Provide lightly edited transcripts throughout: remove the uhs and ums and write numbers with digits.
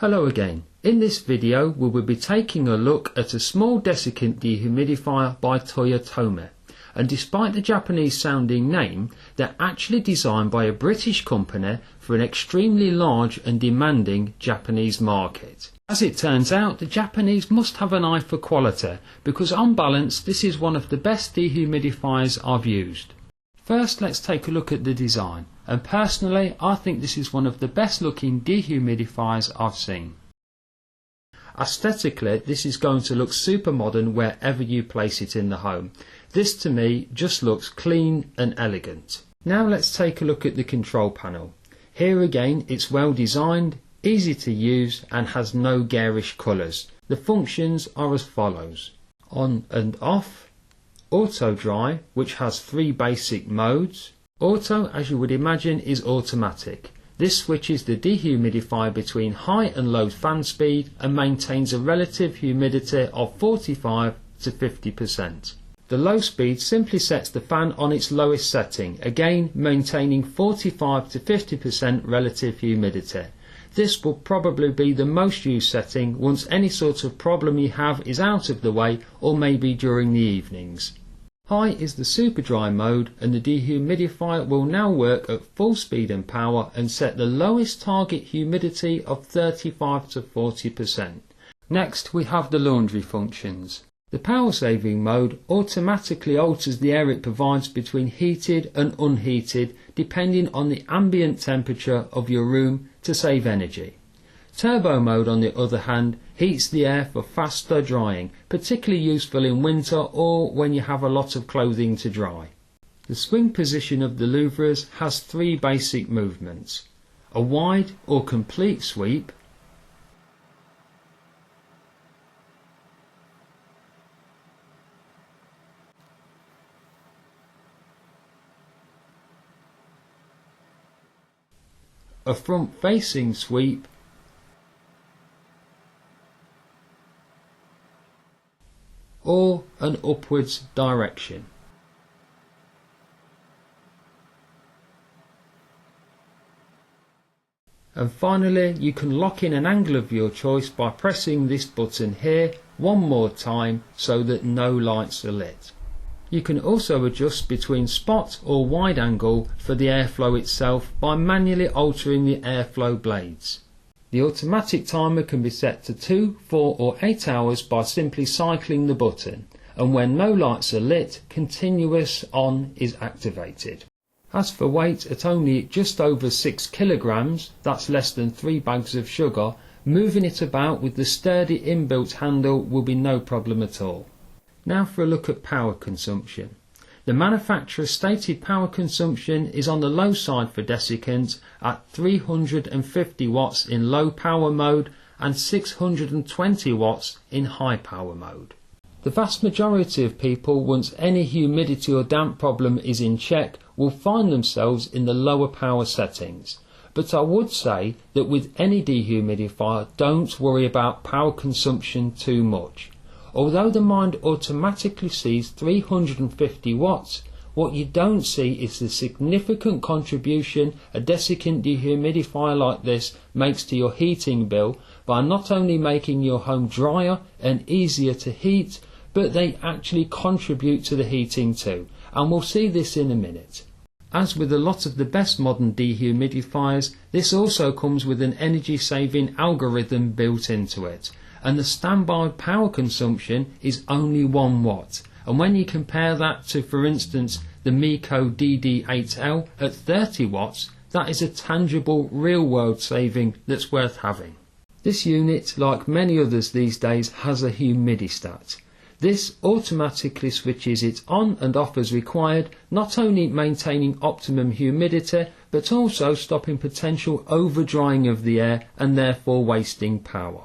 Hello again. In this video we will be taking a look at a small desiccant dehumidifier by Toyotomi, and despite the Japanese sounding name, they're actually designed by a British company for an extremely large and demanding Japanese market. As it turns out, the Japanese must have an eye for quality, because on balance this is one of the best dehumidifiers I've used. First, let's take a look at the design, and personally I think this is one of the best looking dehumidifiers I've seen. Aesthetically, this is going to look super modern wherever you place it in the home. This to me just looks clean and elegant. Now let's take a look at the control panel. Here again it's well designed, easy to use and has no garish colours. The functions are as follows: on and off, auto dry, which has 3 basic modes. Auto, as you would imagine, is automatic. This switches the dehumidifier between high and low fan speed and maintains a relative humidity of 45 to 50%. The low speed simply sets the fan on its lowest setting, again maintaining 45 to 50% relative humidity. This will probably be the most used setting once any sort of problem you have is out of the way, or maybe during the evenings. High is the super dry mode, and the dehumidifier will now work at full speed and power and set the lowest target humidity of 35 to 40%. Next we have the laundry functions. The power saving mode automatically alters the air it provides between heated and unheated depending on the ambient temperature of your room to save energy. Turbo mode, on the other hand, heats the air for faster drying, particularly useful in winter or when you have a lot of clothing to dry. The swing position of the louvres has 3 basic movements: a wide or complete sweep, a front facing sweep, or an upwards direction. And finally, you can lock in an angle of your choice by pressing this button here one more time so that no lights are lit. You can also adjust between spot or wide angle for the airflow itself by manually altering the airflow blades. The automatic timer can be set to 2, 4 or 8 hours by simply cycling the button, and when no lights are lit, continuous on is activated. As for weight, at only just over 6 kilograms, that's less than 3 bags of sugar, moving it about with the sturdy inbuilt handle will be no problem at all. Now for a look at power consumption. The manufacturer's stated power consumption is on the low side for desiccant at 350 watts in low power mode and 620 watts in high power mode. The vast majority of people, once any humidity or damp problem is in check, will find themselves in the lower power settings. But I would say that with any dehumidifier, don't worry about power consumption too much. Although the mind automatically sees 350 watts, what you don't see is the significant contribution a desiccant dehumidifier like this makes to your heating bill by not only making your home drier and easier to heat, but they actually contribute to the heating too, and we'll see this in a minute. As with a lot of the best modern dehumidifiers, this also comes with an energy saving algorithm built into it, and the standby power consumption is only 1 watt. And when you compare that to, for instance, the Miko DD8L at 30 watts, that is a tangible real-world saving that's worth having. This unit, like many others these days, has a Humidistat. This automatically switches it on and off as required, not only maintaining optimum humidity, but also stopping potential over-drying of the air and therefore wasting power.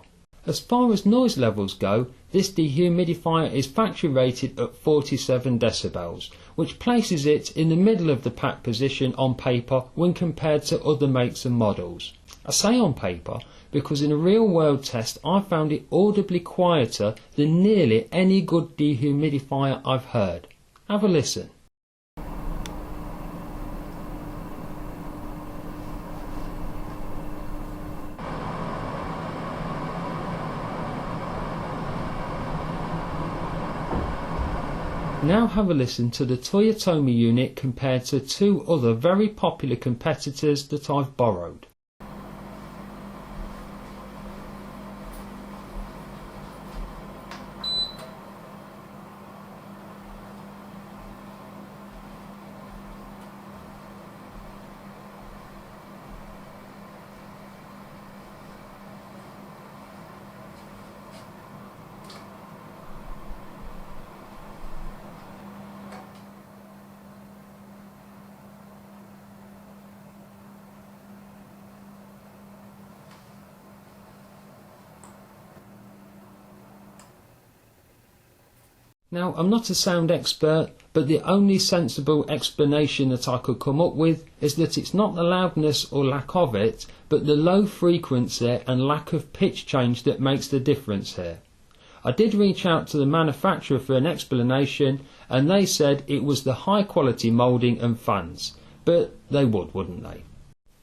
As far as noise levels go, this dehumidifier is factory rated at 47 decibels, which places it in the middle of the pack position on paper when compared to other makes and models. I say on paper because in a real world test I found it audibly quieter than nearly any good dehumidifier I've heard. Have a listen. Now have a listen to the Toyotomi unit compared to two other very popular competitors that I've borrowed. Now, I'm not a sound expert, but the only sensible explanation that I could come up with is that it's not the loudness or lack of it, but the low frequency and lack of pitch change that makes the difference here. I did reach out to the manufacturer for an explanation, and they said it was the high quality moulding and fans, but they would, wouldn't they?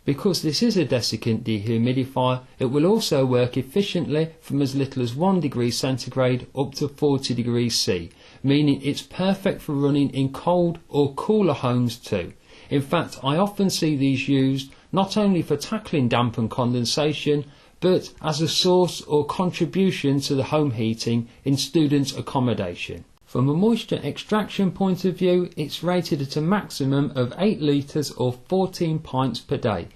Because this is a desiccant dehumidifier, it will also work efficiently from as little as 1 degree centigrade up to 40 degrees C, meaning it's perfect for running in cold or cooler homes too. In fact, I often see these used not only for tackling damp and condensation, but as a source or contribution to the home heating in student accommodation. From a moisture extraction point of view, it's rated at a maximum of 8 litres or 14 pints per day,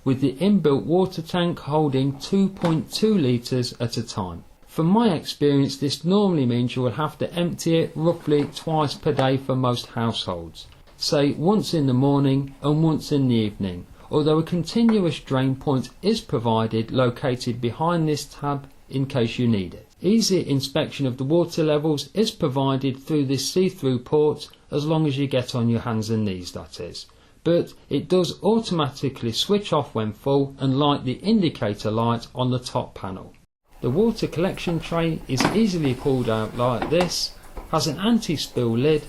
with the inbuilt water tank holding 2.2 litres at a time. From my experience, this normally means you will have to empty it roughly twice per day for most households, say once in the morning and once in the evening, although a continuous drain point is provided located behind this tab in case you need it. Easy inspection of the water levels is provided through this see-through port, as long as you get on your hands and knees, that is. But it does automatically switch off when full and light the indicator light on the top panel. The water collection tray is easily pulled out like this, has an anti-spill lid,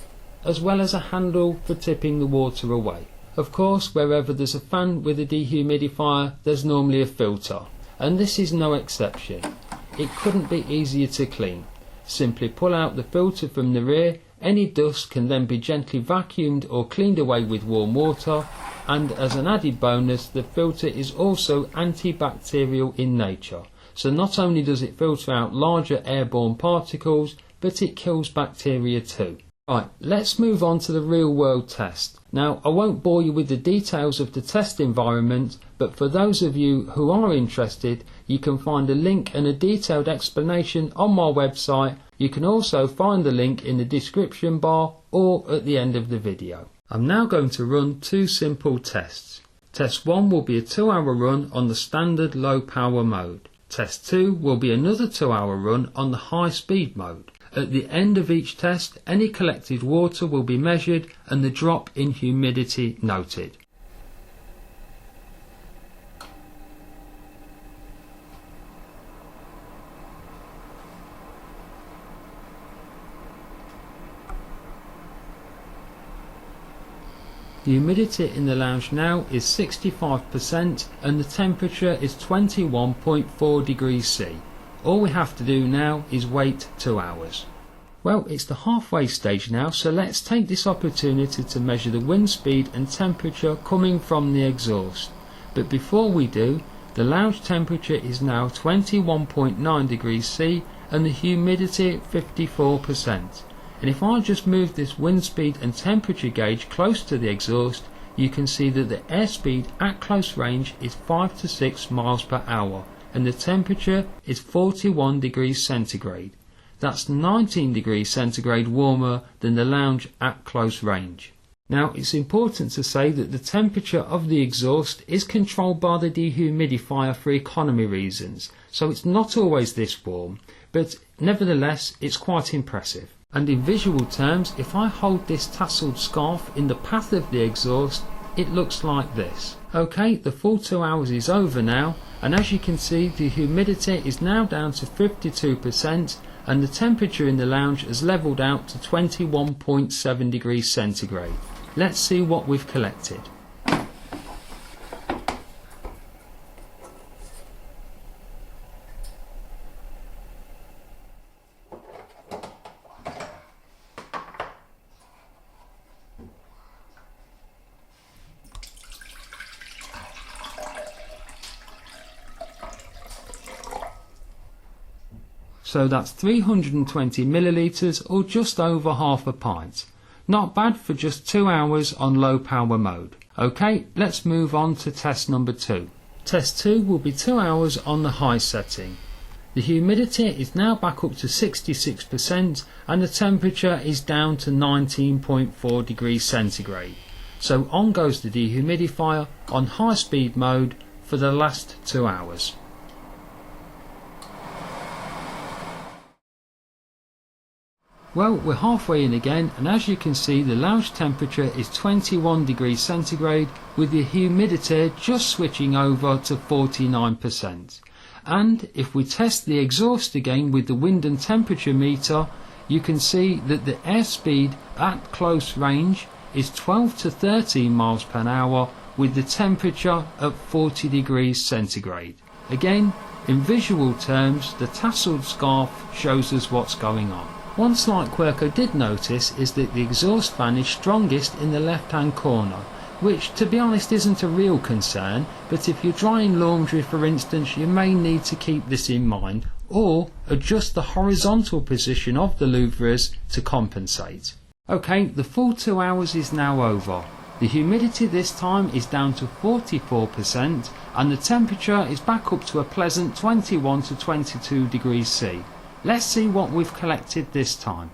as well as a handle for tipping the water away. Of course, wherever there's a fan with a dehumidifier, there's normally a filter, and this is no exception. It couldn't be easier to clean. Simply pull out the filter from the rear, any dust can then be gently vacuumed or cleaned away with warm water, and as an added bonus, the filter is also antibacterial in nature. So not only does it filter out larger airborne particles, but it kills bacteria too. Right, let's move on to the real world test. Now, I won't bore you with the details of the test environment, but for those of you who are interested, you can find a link and a detailed explanation on my website. You can also find the link in the description bar or at the end of the video. I'm now going to run two simple tests. Test 1 will be a 2-hour run on the standard low power mode. Test 2 will be another 2-hour run on the high speed mode. At the end of each test, any collected water will be measured and the drop in humidity noted. The humidity in the lounge now is 65% and the temperature is 21.4 degrees C. All we have to do now is wait 2 hours. Well, it's the halfway stage now, so let's take this opportunity to measure the wind speed and temperature coming from the exhaust. But before we do, the lounge temperature is now 21.9 degrees C and the humidity 54%. And if I just move this wind speed and temperature gauge close to the exhaust, you can see that the airspeed at close range is 5 to 6 miles per hour. And the temperature is 41 degrees centigrade. That's 19 degrees centigrade warmer than the lounge at close range. Now, it's important to say that the temperature of the exhaust is controlled by the dehumidifier for economy reasons, so it's not always this warm, but nevertheless it's quite impressive. And in visual terms, if I hold this tasseled scarf in the path of the exhaust, it looks like this. Okay, the full 2 hours is over now, and as you can see, the humidity is now down to 52% and the temperature in the lounge has levelled out to 21.7 degrees centigrade. Let's see what we've collected. So that's 320 millilitres or just over half a pint. Not bad for just 2 hours on low power mode. Okay, let's move on to test number 2. Test 2 will be 2 hours on the high setting. The humidity is now back up to 66% and the temperature is down to 19.4 degrees centigrade. So on goes the dehumidifier on high speed mode for the last 2 hours. Well, we're halfway in again, and as you can see the lounge temperature is 21 degrees centigrade with the humidity just switching over to 49%. And if we test the exhaust again with the wind and temperature meter, you can see that the airspeed at close range is 12 to 13 miles per hour with the temperature at 40 degrees centigrade. Again, in visual terms, the tasseled scarf shows us what's going on. One slight quirk I did notice is that the exhaust fan is strongest in the left hand corner, which to be honest isn't a real concern, but if you're drying laundry for instance you may need to keep this in mind, or adjust the horizontal position of the louvres to compensate. Okay, the full 2 hours is now over. The humidity this time is down to 44% and the temperature is back up to a pleasant 21 to 22 degrees C. Let's see what we've collected this time.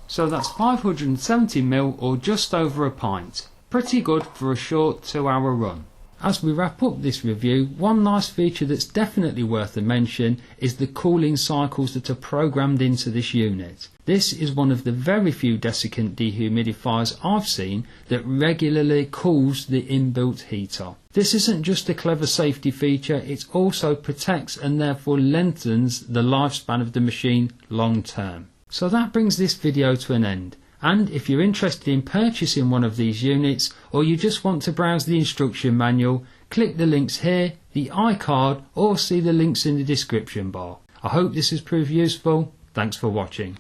So that's 570 ml or just over a pint. Pretty good for a short 2 hour run. As we wrap up this review, one nice feature that's definitely worth a mention is the cooling cycles that are programmed into this unit. This is one of the very few desiccant dehumidifiers I've seen that regularly cools the inbuilt heater. This isn't just a clever safety feature, it also protects and therefore lengthens the lifespan of the machine long term. So that brings this video to an end. And if you're interested in purchasing one of these units, or you just want to browse the instruction manual, click the links here, the iCard, or see the links in the description bar. I hope this has proved useful. Thanks for watching.